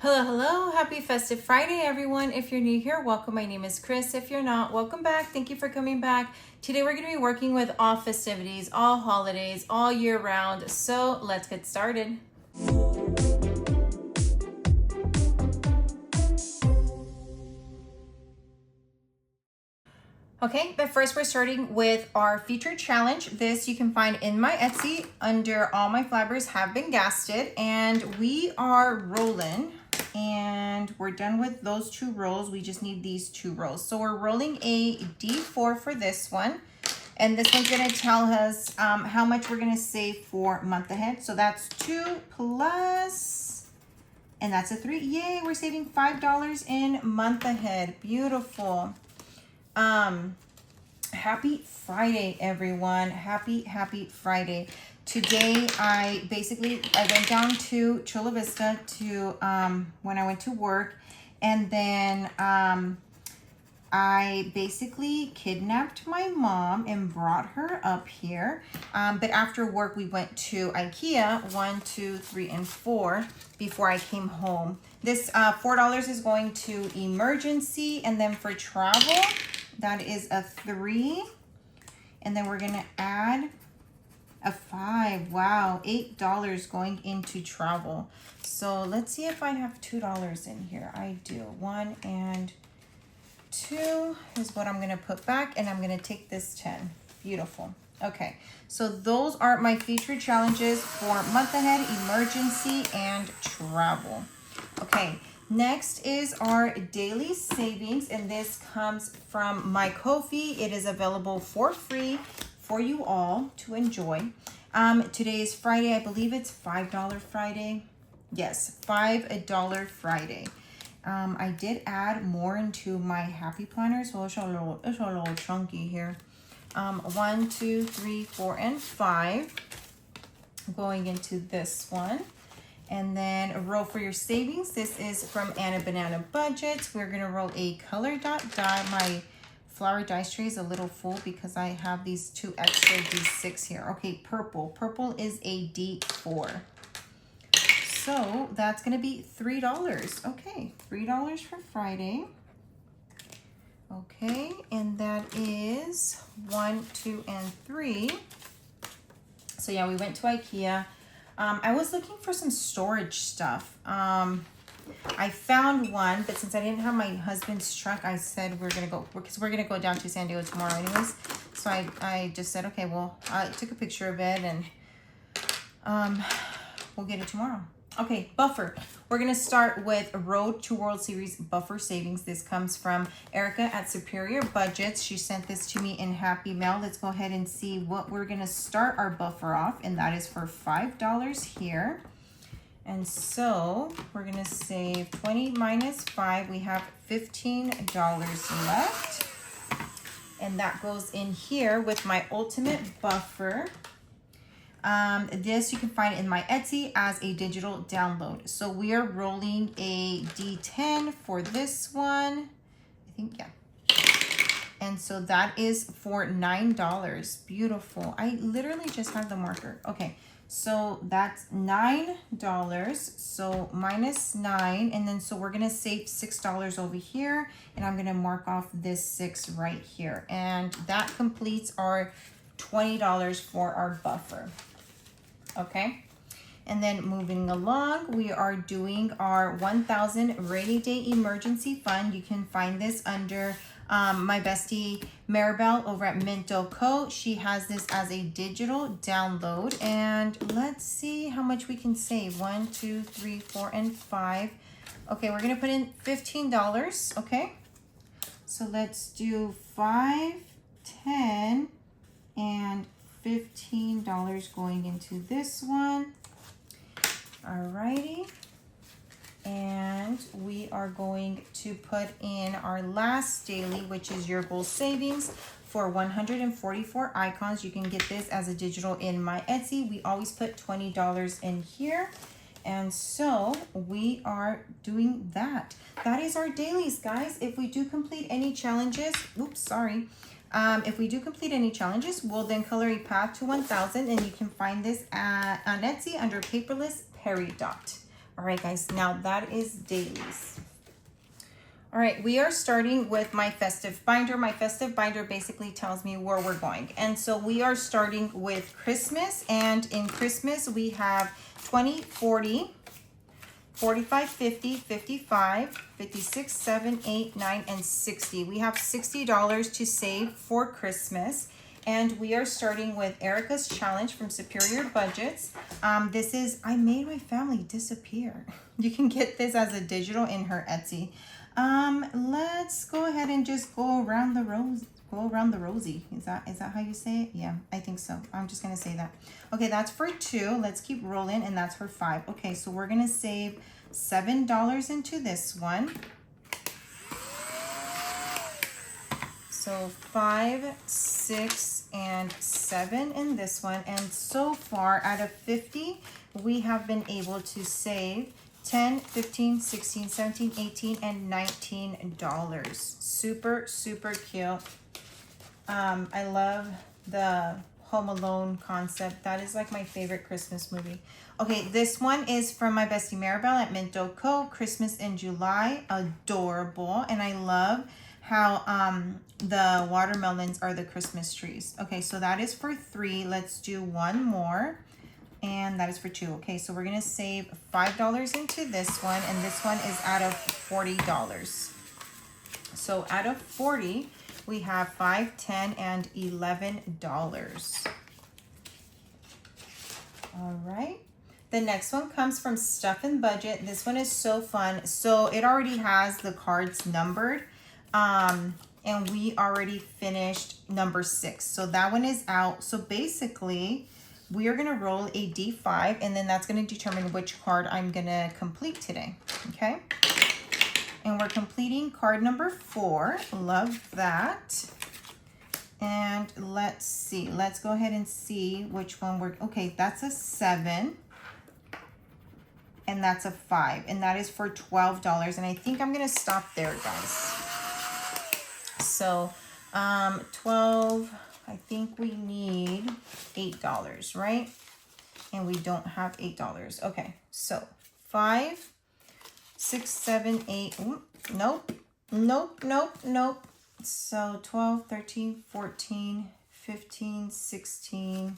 Hello, hello. Happy Festive Friday, everyone. If you're new here, welcome. My name is Chris. If you're not, welcome back. Thank you for coming back. Today, we're going to be working with all festivities, all holidays, all year round. So let's get started. Okay, but first we're starting with our featured challenge. This you can find in my Etsy under All My Flabbers Have Been Gasted. And we are rolling and we're done with those 2 rows. We just need these 2 rows. So we're rolling a D4 for this one. And this one's gonna tell us how much we're gonna save for month ahead. So that's 2 plus, and that's a 3. Yay, we're saving $5 in month ahead. Beautiful. Happy Friday, everyone. Happy Friday. Today, I went down to Chula Vista to, when I went to work, and then, I basically kidnapped my mom and brought her up here. But after work, we went to IKEA 1, 2, 3, and 4 before I came home. This $4 is going to emergency, and then for travel, that is a 3. And then we're gonna add a 5. Wow, $8 going into travel. So let's see if I have $2 in here. I do. 1 and 2 is what I'm gonna put back, and I'm gonna take this 10. Beautiful. Okay, so those are my featured challenges for month ahead, emergency, and travel. Okay, next is our daily savings, and this comes from my Ko-fi. It is available for free for you all to enjoy. Today is Friday. I believe it's $5 Friday. Yes, $5 Friday. I did add more into my happy planner, so it's a little chunky here. 1, 2, 3, 4, and 5 going into this one. And then a roll for your savings. This is from Anna Banana Budgets. We're gonna roll a color dot die. My flower dice tray is a little full because I have these 2 extra D6 here. Okay, purple. Purple is a D4. So that's gonna be $3. Okay, $3 for Friday. Okay, and that is 1, 2, and 3. So yeah, we went to IKEA. I was looking for some storage stuff. I found one, but since I didn't have my husband's truck, I said we're gonna go down to San Diego tomorrow anyways. So I just said, okay, well, I took a picture of it, and we'll get it tomorrow. Okay, buffer. We're gonna start with Road to World Series buffer savings. This comes from Erica at Superior Budgets. She sent this to me in Happy Mail. Let's go ahead and see what we're gonna start our buffer off, and that is for $5 here. And so we're gonna save 20 minus 5. We have $15 left. And that goes in here with my ultimate buffer. This you can find in my Etsy as a digital download. So we are rolling a D10 for this one. I think, yeah. And so that is for $9. Beautiful. I literally just have the marker. Okay, so that's $9. So minus 9, and then so we're gonna save $6 over here, and I'm gonna mark off this 6 right here. And that completes our $20 for our buffer. Okay, and then moving along, we are doing our 1,000 rainy day emergency fund. You can find this under my bestie Maribel over at Minto Co. She has this as a digital download, and let's see how much we can save. 1, 2, 3, 4, and 5. Okay, we're gonna put in $15. Okay, so let's do 5, 10, and $15 going into this one. Alrighty, and we are going to put in our last daily, which is your goal savings for 144 icons. You can get this as a digital in my Etsy. We always put $20 in here, and so we are doing that. That is our dailies, guys. If we do complete any challenges, if we do complete any challenges, we'll then color a path to 1,000, and you can find this on Etsy under Paperless Peridot. All right, guys, now that is Dailies. All right, we are starting with my festive binder. My festive binder basically tells me where we're going. And so we are starting with Christmas. And in Christmas, we have 20, 40, 45, 50, 55, 56, 7, 8, 9, and 60. We have $60 to save for Christmas. And we are starting with Erica's Challenge from Superior Budgets. This is, I Made My Family Disappear. You can get this as a digital in her Etsy. Let's go ahead and just go around the rosy. Is that how you say it? Yeah, I think so. I'm just gonna say that. Okay, that's for 2. Let's keep rolling, and that's for 5. Okay, so we're gonna save $7 into this one. So 5, 6, and 7 in this one. And so far, out of 50, we have been able to save 10, 15, 16, 17, 18, and $19. Super, super cute. I love the Home Alone concept. That is like my favorite Christmas movie. Okay, this one is from my bestie Maribel at Minto Co. Christmas in July. Adorable. And I love how the watermelons are the Christmas trees. Okay, so that is for 3. Let's do one more. And that is for 2. Okay, so we're gonna save $5 into this one, and this one is out of $40. So out of 40, we have 5, 10, and $11. All right. The next one comes from Stuff and Budget. This one is so fun. So it already has the cards numbered, and we already finished number 6. So that one is out. So basically, we are going to roll a D5, and then that's going to determine which card I'm going to complete today, okay? And we're completing card number 4. Love that. And let's see. Let's go ahead and see which one we're... Okay, that's a 7. And that's a 5. And that is for $12. And I think I'm going to stop there, guys. So, 12... I think we need $8, right? And we don't have $8. Okay, so 5, 6, 7, 8. Nope. So 12, 13, 14, 15, 16.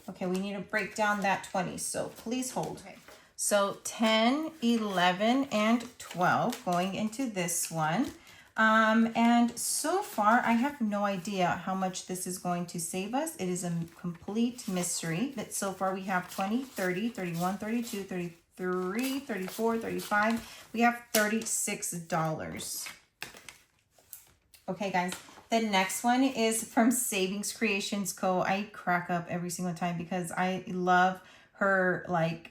Okay, we need to break down that 20. So please hold. Okay. So 10, 11, and 12 going into this one. And so far, I have no idea how much this is going to save us. It is a complete mystery. But so far, we have 20, 30, 31, 32, 33, 34, 35. We have $36. Okay, guys. The next one is from Savings Creations Co. I crack up every single time because I love her, like,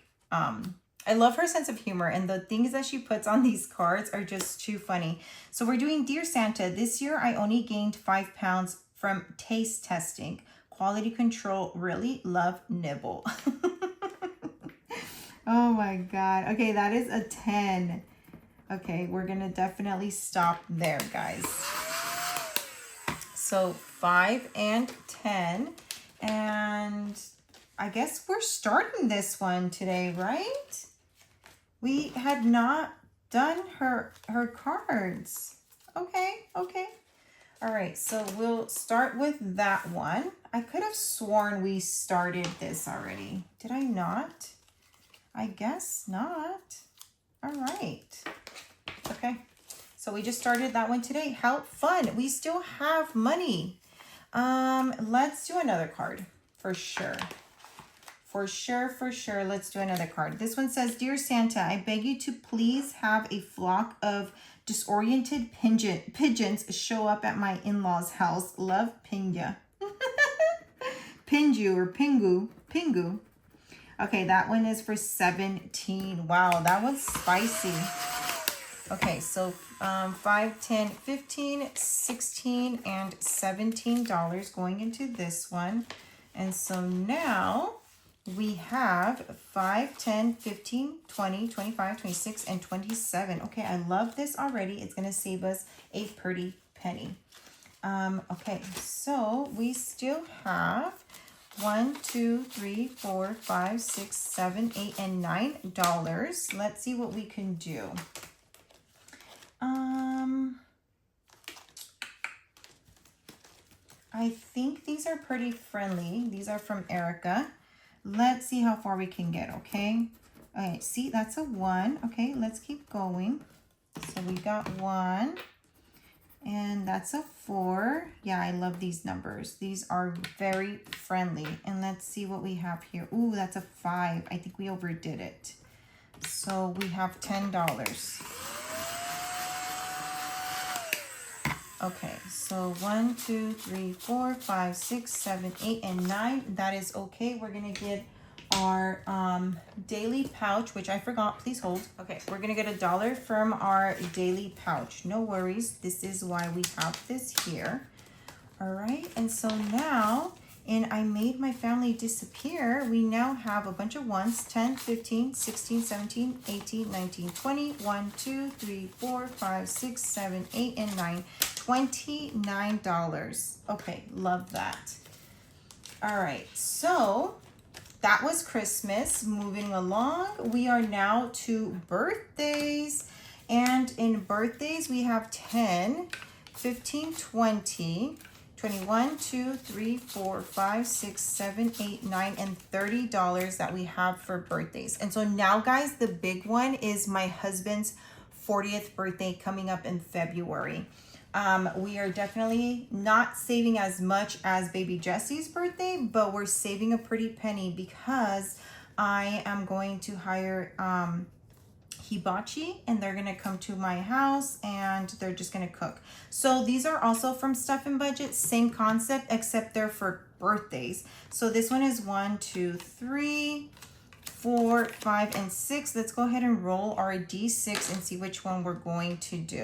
I love her sense of humor, and the things that she puts on these cards are just too funny. So we're doing Dear Santa. This year, I only gained 5 pounds from taste testing. Quality control, really love nibble. Oh my God. Okay, that is a 10. Okay, we're going to definitely stop there, guys. So 5 and 10. And I guess we're starting this one today, right? We had not done her cards. Okay. All right, so we'll start with that one. I could have sworn we started this already. Did I not? I guess not. All right. Okay, so we just started that one today. How fun. We still have money. Let's do another card for sure. For sure, let's do another card. This one says, Dear Santa, I beg you to please have a flock of disoriented pigeons show up at my in-laws' house. Love, Pinga. Pinju or Pingu. Okay, that one is for 17. Wow, that was spicy. Okay, so 5, 10, 15, 16, and $17 going into this one. And so now we have 5, 10, 15, 20, 25, 26, and 27. Okay, I love this already. It's going to save us a pretty penny. Okay, so we still have 1, 2, 3, 4, 5, 6, 7, 8, and $9. Let's see what we can do. I think these are pretty friendly. These are from Erica. Let's see how far we can get, okay? All right, see, that's a 1. Okay, let's keep going. So we got 1. And that's a 4. Yeah, I love these numbers. These are very friendly. And let's see what we have here. Ooh, that's a 5. I think we overdid it. So we have $10. Okay, so 1, 2, 3, 4, 5, 6, 7, 8, and 9. That is okay. We're gonna get our daily pouch, which I forgot. Please hold. Okay, we're gonna get $1 from our daily pouch. No worries. This is why we have this here. All right, and so now, and I made my family disappear. We now have a bunch of ones, 10, 15, 16, 17, 18, 19, 20, 1, 2, 3, 4, 5, 6, 7, 8, and 9. $29. Okay, love that. All right, so that was Christmas. Moving along, we are now to birthdays. And in birthdays, we have 10, 15, 20, 21, 2, 3, 4, 5, 6, 7, 8, 9, and $30 that we have for birthdays. And so now, guys, the big one is my husband's 40th birthday coming up in February. We are definitely not saving as much as baby Jesse's birthday, but we're saving a pretty penny because I am going to hire hibachi, and they're gonna come to my house and they're just gonna cook. So these are also from Stuff and Budget, same concept, except they're for birthdays. So this one is 1, 2, 3, 4, 5, and 6. Let's go ahead and roll our D6 and see which one we're going to do.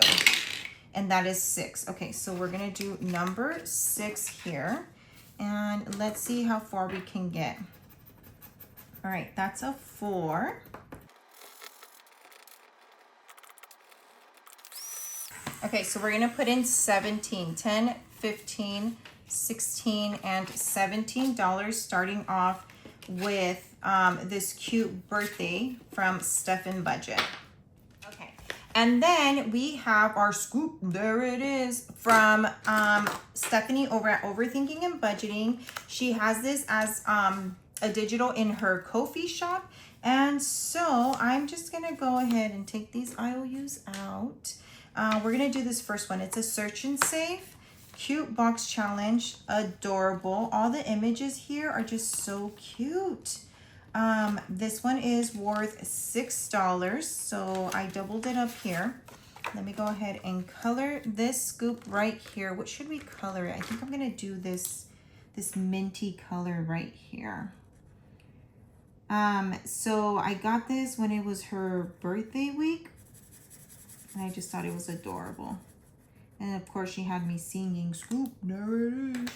And that is 6. Okay, so we're gonna do number 6 here. And let's see how far we can get. All right, that's a 4. Okay, so we're gonna put in 17, 10, 15, 16, and $17, starting off with this cute birthday from Stuff and Budget. And then we have our scoop, there it is, from Stephanie over at Overthinking and Budgeting. She has this as a digital in her Ko-fi shop. And so I'm just gonna go ahead and take these IOUs out. We're gonna do this first one. It's a search and save, cute box challenge, adorable. All the images here are just so cute. This one is worth $6, so I doubled it up here. Let me go ahead and color this scoop right here. What should we color it? I think I'm gonna do this minty color right here. So I got this when it was her birthday week, and I just thought it was adorable. And of course she had me singing, scoop, there it is.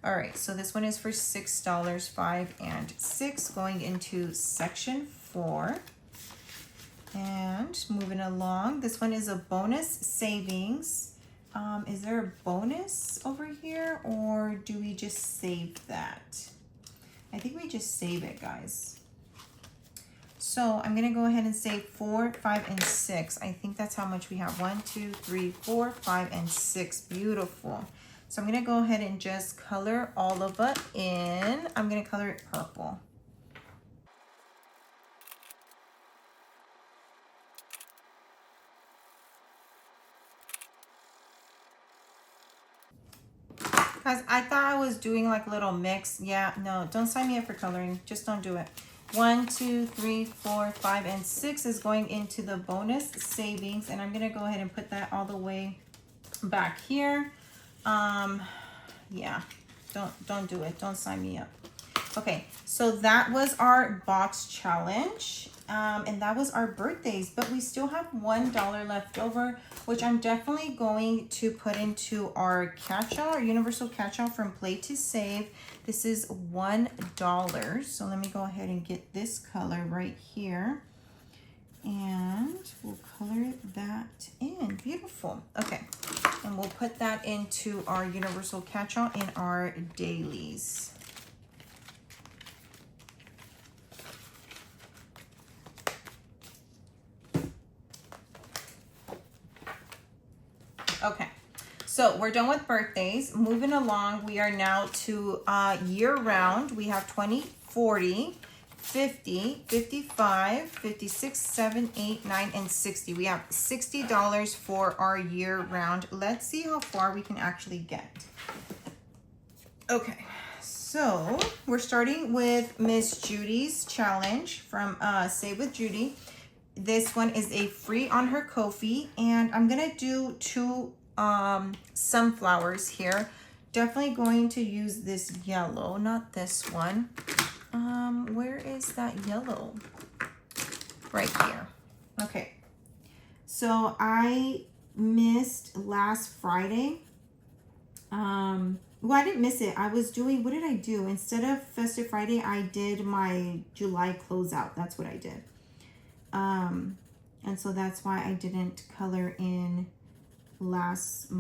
All right, so this one is for $6, 5, and 6, going into section 4. And moving along, this one is a bonus savings. Is there a bonus over here, or do we just save that? I think we just save it, guys. So I'm gonna go ahead and save 4, 5, and 6. I think that's how much we have. 1, 2, 3, 4, 5, and 6. Beautiful. So I'm gonna go ahead and just color all of it in. I'm gonna color it purple. Guys, I thought I was doing like a little mix. Yeah, no, don't sign me up for coloring. Just don't do it. 1, 2, 3, 4, 5, and 6 is going into the bonus savings, and I'm gonna go ahead and put that all the way back here. Yeah, don't do it. Don't sign me up. Okay, so that was our box challenge, and that was our birthdays, but we still have $1 left over, which I'm definitely going to put into our catch-all, our universal catch-all from Play to Save. This is $1. So let me go ahead and get this color right here, and we'll color that in. Beautiful. Okay, and we'll put that into our universal catch-all in our dailies. Okay. So we're done with birthdays. Moving along, we are now to year round. We have 20, 40, 50, 55, 56, 7, 8, 9, and 60. We have $60 for our year round. Let's see how far we can actually get. Okay, so we're starting with Miss Judy's challenge from Save with Judy. This one is a free on her Ko-fi, and I'm gonna do 2 sunflowers here. Definitely going to use this yellow, not this one. Where is that yellow? Right here. Okay, so I missed last Friday. Well, I didn't miss it. I was doing, what did I do? Instead of Festive Friday, I did my July closeout. That's what I did. And so that's why I didn't color in last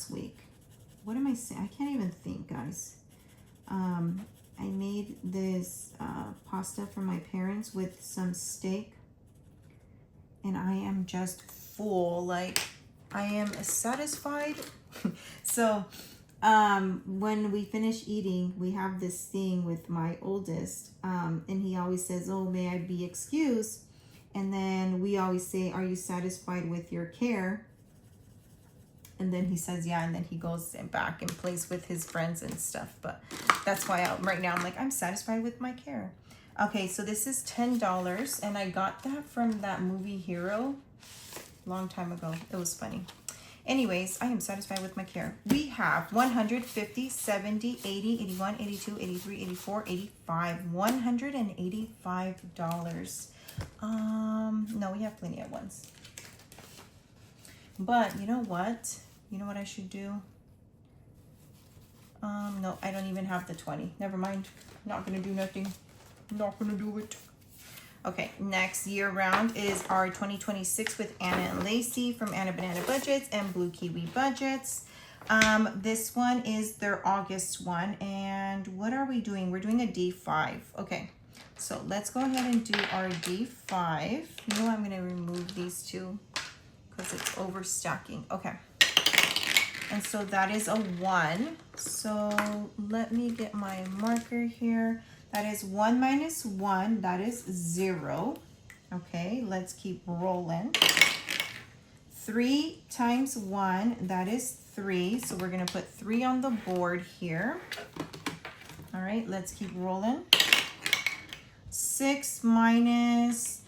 week. What am I saying? I can't even think, guys. I made this pasta for my parents with some steak, and I am just full. Like, I am satisfied. So when we finish eating, we have this thing with my oldest, and he always says, "Oh, may I be excused?" And then we always say, "Are you satisfied with your care?" And then he says, "Yeah," and then he goes back and plays with his friends and stuff. But that's why right now I'm like, I'm satisfied with my care. Okay, so this is $10, and I got that from that movie Hero long time ago. It was funny. Anyways, I am satisfied with my care. We have 150, 70, 80, 81, 82, 83, 84, 85, $185. No, we have plenty at once. But you know what? You know what I should do? No, I don't even have the 20. Never mind. Not gonna do nothing. Not gonna do it. Okay, next year round is our 2026 with Anna and Lacey from Anna Banana Budgets and Blue Kiwi Budgets. This one is their August one. And what are we doing? We're doing a D5. Okay, so let's go ahead and do our D5. You know what? I'm gonna remove these two because it's overstacking. Okay. And so that is a 1. So let me get my marker here. That is 1 minus 1. That is 0. Okay, let's keep rolling. 3 times 1. That is 3. So we're going to put 3 on the board here. All right, let's keep rolling. 6 minus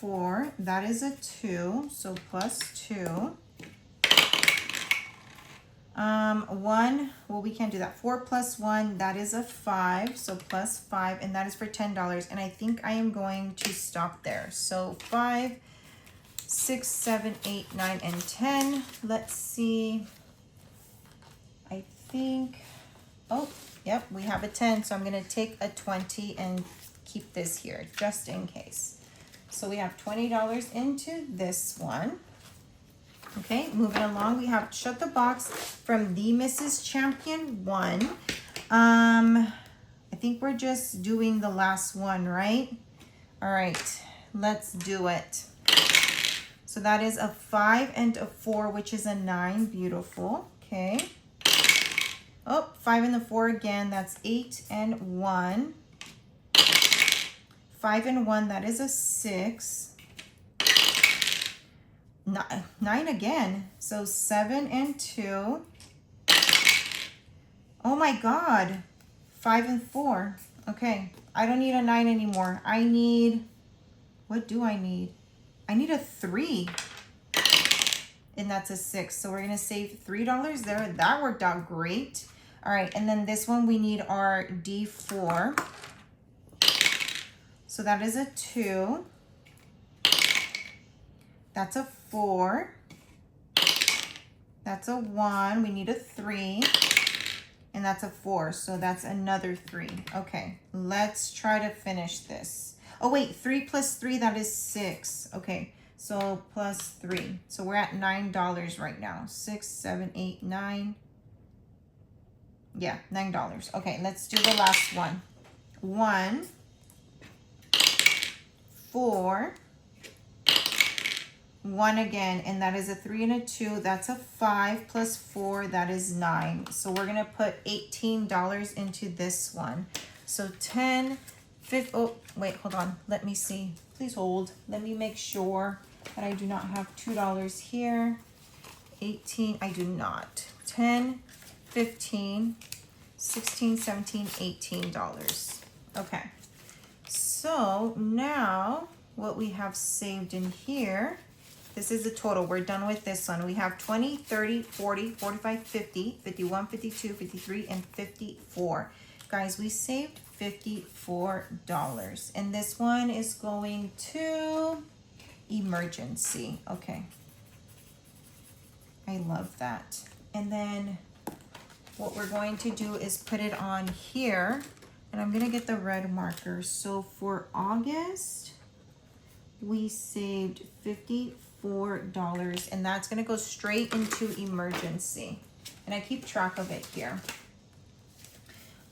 4. That is a 2. So plus 2. 1, well, we can't do that. 4 plus 1, that is a 5, so plus 5, and that is for $10. And I think I am going to stop there. So 5, 6, 7, 8, 9, and 10. Let's see. I think, oh, yep, we have a 10. So I'm going to take a 20 and keep this here just in case. So we have $20 into this one. Okay, moving along, we have Shut the Box from the Mrs. Champion 1. I think we're just doing the last one, right? All right, let's do it. So that is a 5 and a 4, which is a 9. Beautiful. Okay. Oh, 5 and the 4 again. That's 8 and 1. 5 and 1, that is a 6. 9 again. So 7 and 2. Oh my God. 5 and 4. Okay. I don't need a 9 anymore. I need, what do I need? I need a 3. And that's a 6. So we're going to save $3 there. That worked out great. All right. And then this one, we need our D4. So that is a 2. That's a 4. That's a 1. We need a 3. And that's a 4. So that's another 3. Okay, let's try to finish this. Oh, wait, 3 plus 3, that is 6. Okay, so plus 3. So we're at $9 right now. 6, 7, 8, 9. Yeah, $9. Okay, let's do the last one. 1, 4, 1 again, and that is a 3 and a 2. That's a 5 plus 4, that is 9. So we're gonna put $18 into this one. So 10, 5, oh, wait, hold on. Let me see. Please hold. Let me make sure that I do not have $2 here. 18, I do not. 10, 15, 16, 17, $18. Okay. So now what we have saved in here, this is the total. We're done with this one. We have 20, 30, 40, 45, 50, 51, 52, 53, and 54. Guys, we saved $54. And this one is going to emergency. Okay. I love that. And then what we're going to do is put it on here. And I'm going to get the red marker. So for August, we saved $54, and that's going to go straight into emergency. And I keep track of it here.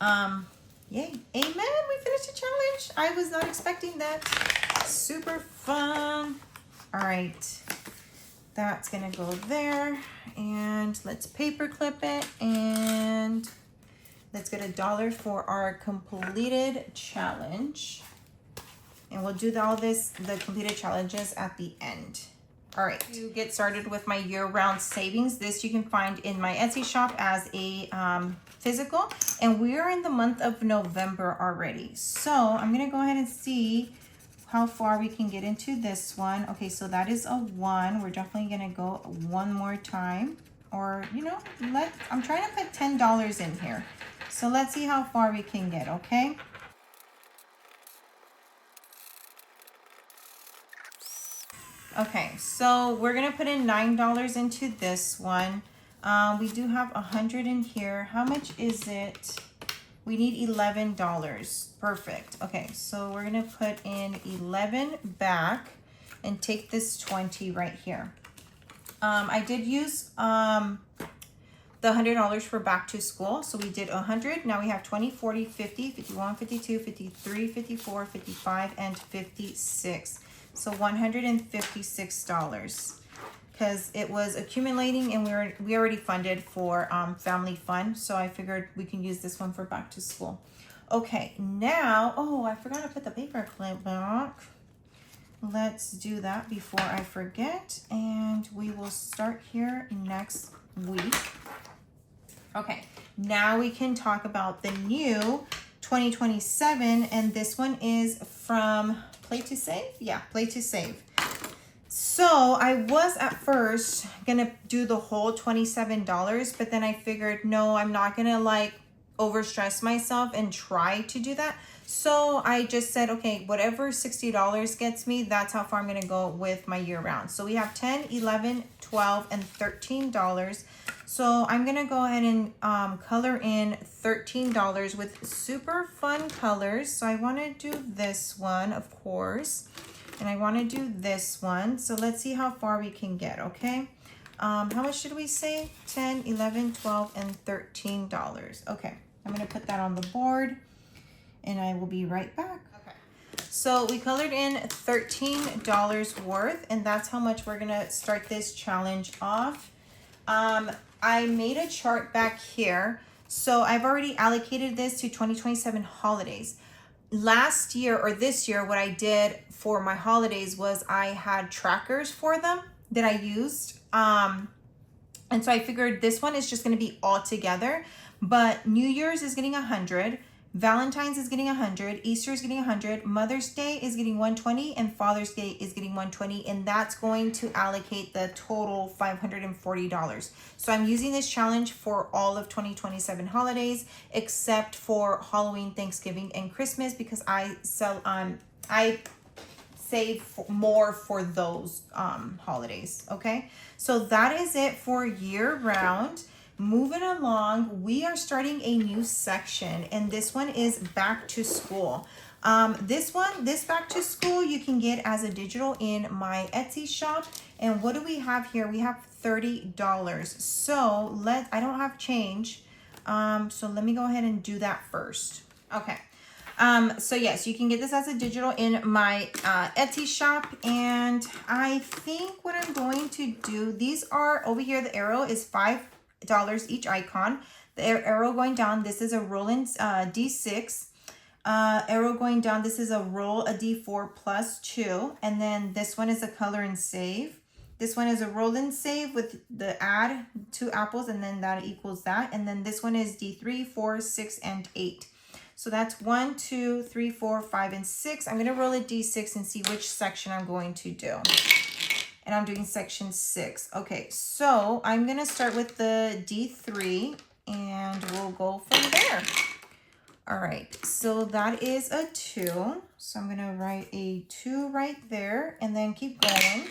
Yay. Amen. We finished the challenge. I was not expecting that. Super fun. All right. That's going to go there. And let's paper clip it. And let's get $1 for our completed challenge. And we'll do all this, the completed challenges at the end. All right, to get started with my year-round savings, this you can find in my Etsy shop as a physical. And we are in the month of November already. So I'm gonna go ahead and see how far we can get into this one. Okay, so that is a 1. We're definitely gonna go one more time. Or, you know, I'm trying to put $10 in here. So let's see how far we can get, okay? Okay, so we're gonna put in $9 into this one. We do have 100 in here. How much is it? We need $11. Perfect. Okay, so we're gonna put in 11 back and take this 20 right here. I did use the $100 for back to school. So we did 100. Now we have 20, 40, 50, 51, 52, 53, 54, 55, and 56. So $156 because it was accumulating, and we already funded for family fun. So I figured we can use this one for back to school. Okay, now, oh, I forgot to put the paper clip back. Let's do that before I forget, and we will start here next week. Okay, now we can talk about the new 2027, and this one is from Play to Save? Yeah, Play to Save. So I was at first gonna do the whole $27, but then I figured, no, I'm not gonna like overstress myself and try to do that. So I just said, okay, whatever $60 gets me, that's how far I'm gonna go with my year round. So we have 10, 11, 12, and $13. So I'm gonna go ahead and color in $13 with super fun colors. So I wanna do this one, of course, and I wanna do this one. So let's see how far we can get, okay? How much did we say? 10, 11, 12, and $13. Okay, I'm gonna put that on the board and I will be right back. Okay, so we colored in $13 worth, and that's how much we're gonna start this challenge off. I made a chart back here. So I've already allocated this to 2027 holidays. Last year or this year, what I did for my holidays was I had trackers for them that I used. And so I figured this one is just gonna be all together, but New Year's is getting 100, Valentine's is getting 100, Easter is getting 100, Mother's Day is getting 120, and Father's Day is getting 120, and that's going to allocate the total $540. So I'm using this challenge for all of 2027 holidays, except for Halloween, Thanksgiving, and Christmas, because I save more for those holidays, okay? So that is it for year round. Moving along, we are starting a new section, and this one is back to school. This back to school you can get as a digital in my Etsy shop. And what do we have here? We have $30. So I don't have change. So let me go ahead and do that first. Okay. So yes, you can get this as a digital in my Etsy shop. And I think what I'm going to do, these are over here, the arrow is $5 each icon. The arrow going down, this is a rolling D6. Arrow going down, this is a roll a D4 plus 2. And then this one is a color and save. This one is a roll and save with the add 2 apples, and then that equals that. And then this one is D3, 4, 6, and 8. So that's 1, 2, 3, 4, 5, and 6. I'm going to roll a D6 and see which section I'm going to do. And I'm doing section 6. Okay, so I'm going to start with the D3 and we'll go from there. All right, so that is a 2. So I'm going to write a 2 right there and then keep going.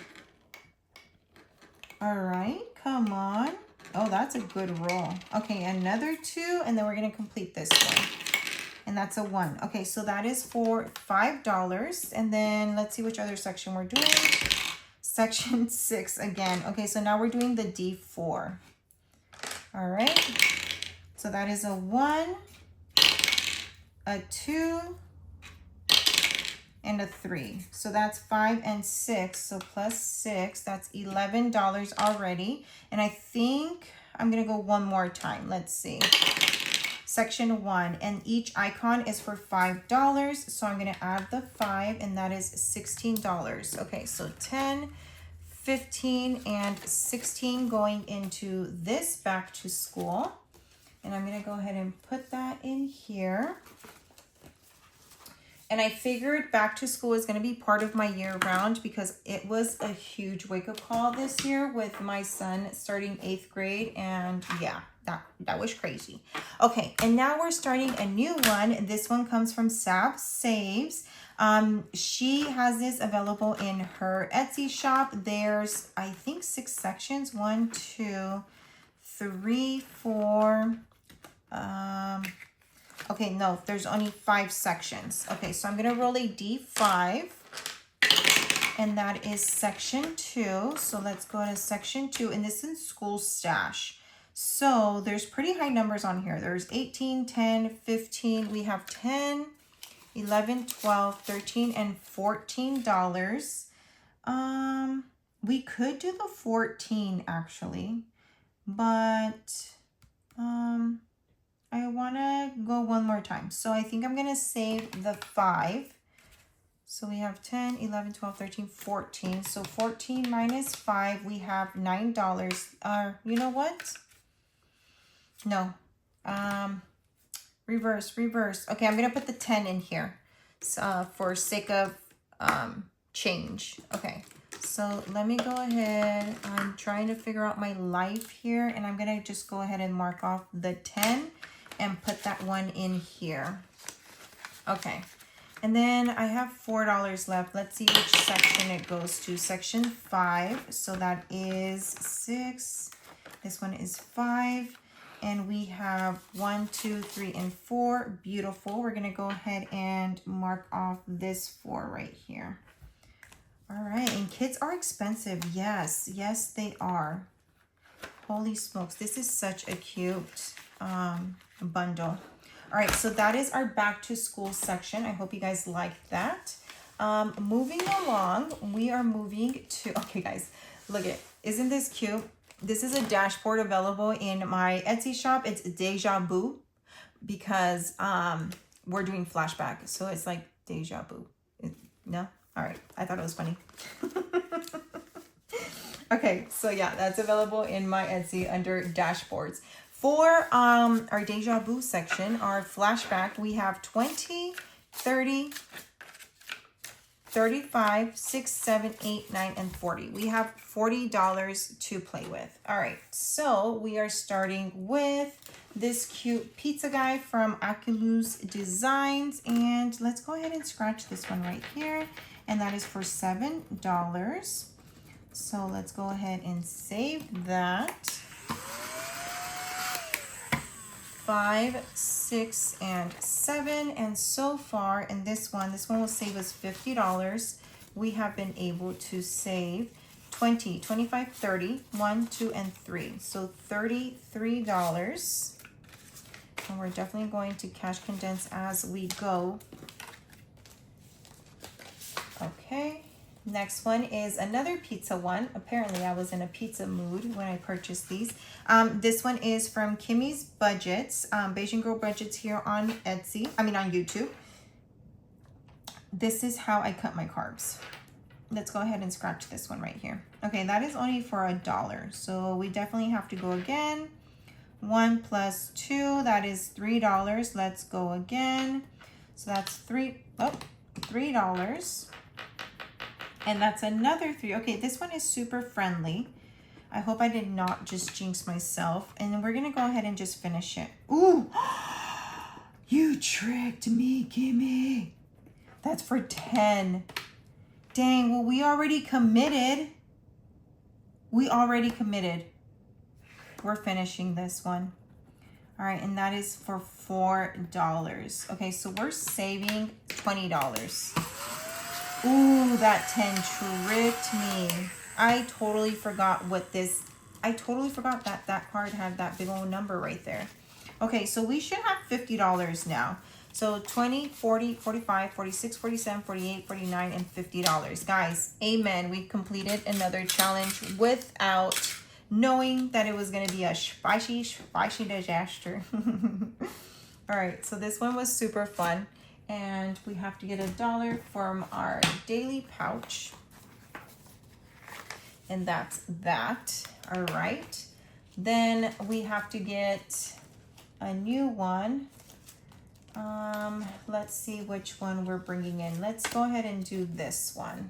All right, come on. Oh, that's a good roll. Okay, another 2, and then we're going to complete this one. And that's a 1. Okay, so that is for $5. And then let's see which other section we're doing. Section 6 again. Okay, so now we're doing the D4. All right. So that is a 1, a 2, and a 3. So that's 5 and 6. So plus 6, that's $11 already. And I think I'm going to go one more time. Let's see. Section 1, and each icon is for $5. So I'm going to add the 5, and that is $16. Okay, so 10, 15, and 16 going into this back to school. And I'm going to go ahead and put that in here. And I figured back to school is going to be part of my year round because it was a huge wake-up call this year with my son starting 8th grade. And yeah, that was crazy. Okay, and now we're starting a new one. This one comes from Sav Saves. She has this available in her Etsy shop. There's, I think, 6 sections. 1, 2, 3, 4. Okay, no, there's only 5 sections. Okay, so I'm going to roll a D5, and that is section 2. So let's go to section 2, and this is school stash. So there's pretty high numbers on here. There's 18, 10, 15. We have 10, 11, 12, 13, and $14. We could do the 14 actually, but I want to go one more time. So I think I'm going to save the 5. So we have 10, 11, 12, 13, 14. So 14 minus 5, we have $9. You know what? No. Reverse. Okay, I'm going to put the 10 in here for sake of change. Okay. So let me go ahead. I'm trying to figure out my life here, and I'm going to just go ahead and mark off the 10 and put that one in here. Okay. And then I have $4 left. Let's see which section it goes to. Section 5. So that is 6. This one is 5. And we have 1, 2, 3, and 4. Beautiful. We're going to go ahead and mark off this 4 right here. All right. And kids are expensive. Yes. Yes, they are. Holy smokes. This is such a cute bundle. All right, so that is our back to school section. I hope you guys liked that. Moving along, we are moving to, okay guys, look at, isn't this cute? This is a dashboard available in my Etsy shop. It's Deja Vu because we're doing flashback. So it's like Deja Vu. No? All right, I thought it was funny. Okay, so yeah, that's available in my Etsy under dashboards. For our Deja Vu section, our flashback, we have 20, 30, 35, 6, 7, 8, 9, and 40. We have $40 to play with. All right, so we are starting with this cute pizza guy from Aculus Designs. And let's go ahead and scratch this one right here. And that is for $7. So let's go ahead and save that. 5, 6, and 7, and so far in this one will save us $50. We have been able to save 20, 25, 30, 1, 2, and 3. So $33. And we're definitely going to cash condense as we go. Okay, next one is another pizza one. Apparently I was in a pizza mood when I purchased these. This one is from Kimmy's Budgets, Beijing Girl Budgets here on Etsy, on YouTube. This is how I cut my carbs. Let's go ahead and scratch this one right here. Okay, that is only for $1. So we definitely have to go again. 1 plus 2, that is $3. Let's go again. So that's $3. And that's another 3. Okay, this one is super friendly. I hope I did not just jinx myself. And then we're gonna go ahead and just finish it. Ooh, you tricked me, Kimmy. That's for 10. Dang, well, we already committed. We're finishing this one. All right, and that is for $4. Okay, so we're saving $20. Ooh, that 10 tricked me. I totally forgot that card had that big old number right there. Okay, so we should have $50 now. So 20, 40, 45, 46, 47, 48, 49, and $50. Guys, amen. We completed another challenge without knowing that it was going to be a spicy disaster. All right, so this one was super fun. And we have to get $1 from our daily pouch. And that's that. All right. Then we have to get a new one. Let's see which one we're bringing in. Let's go ahead and do this one.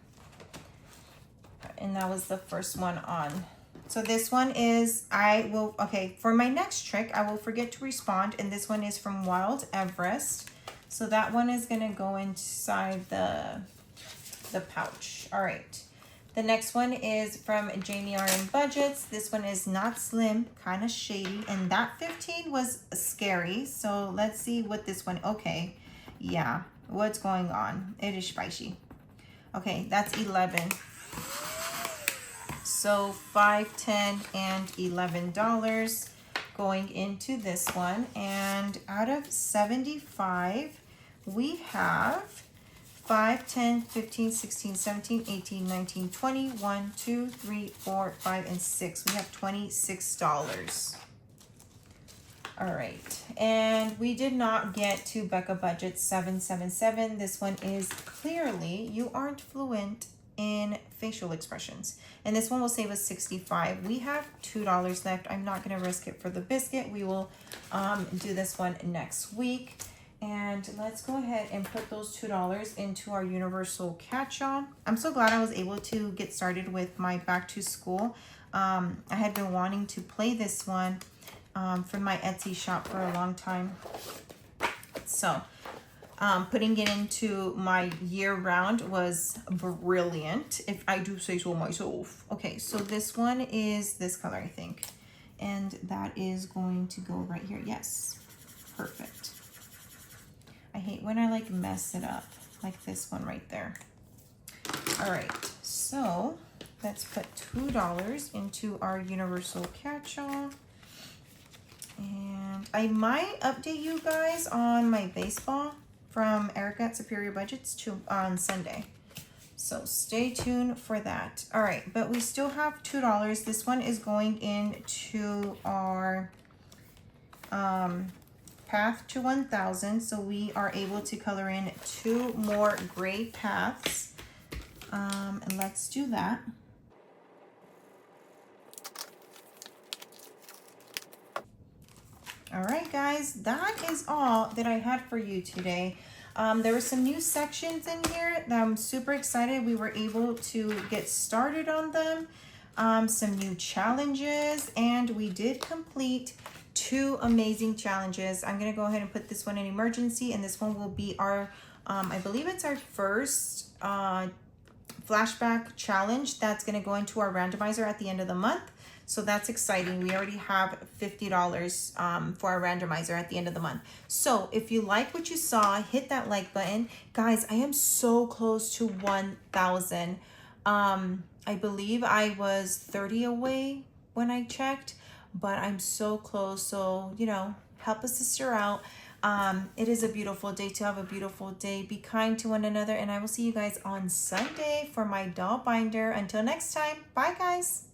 And that was the first one on. So this one is, okay, for my next trick, I will forget to respond. And this one is from Wild Everest. So that one is gonna go inside the pouch. All right. The next one is from Jamie R.M. Budgets. This one is not slim, kind of shady. And that 15 was scary. So let's see what this one, okay. Yeah, what's going on? It is spicy. Okay, that's 11. So $5, $10, and $11 going into this one. And out of 75, we have 5, 10, 15, 16, 17, 18, 19, 20, 1, 2, 3, 4, 5, and 6. We have $26. All right, and we did not get to Becca Budget 777. This one is clearly you aren't fluent in facial expressions. And this one will save us 65. We have $2 left. I'm not gonna risk it for the biscuit. We will do this one next week. And let's go ahead and put those $2 into our universal catch-all. I'm so glad I was able to get started with my back to school. I had been wanting to play this one from my Etsy shop for a long time. So putting it into my year-round was brilliant, if I do say so myself. Okay, so this one is this color, I think. And that is going to go right here. Yes, perfect. I hate when I like mess it up, like this one right there. All right, so let's put $2 into our universal catch-all. And I might update you guys on my baseball from Erica at Superior Budgets on Sunday. So stay tuned for that. All right, but we still have $2. This one is going into our path to 1,000. So we are able to color in 2 more gray paths. And let's do that. All right, guys, that is all that I had for you today. There were some new sections in here that I'm super excited we were able to get started on them. Some new challenges, and we did complete 2 amazing challenges. I'm gonna go ahead and put this one in emergency, and this one will be our, I believe it's our first flashback challenge that's gonna go into our randomizer at the end of the month. So that's exciting. We already have $50 for our randomizer at the end of the month. So if you like what you saw, hit that like button. Guys, I am so close to 1,000. I believe I was 30 away when I checked, but I'm so close. So, you know, Help a sister out. It is a beautiful day to have a beautiful day. Be kind to one another, and I will see you guys on Sunday for my doll binder. Until next time, bye guys.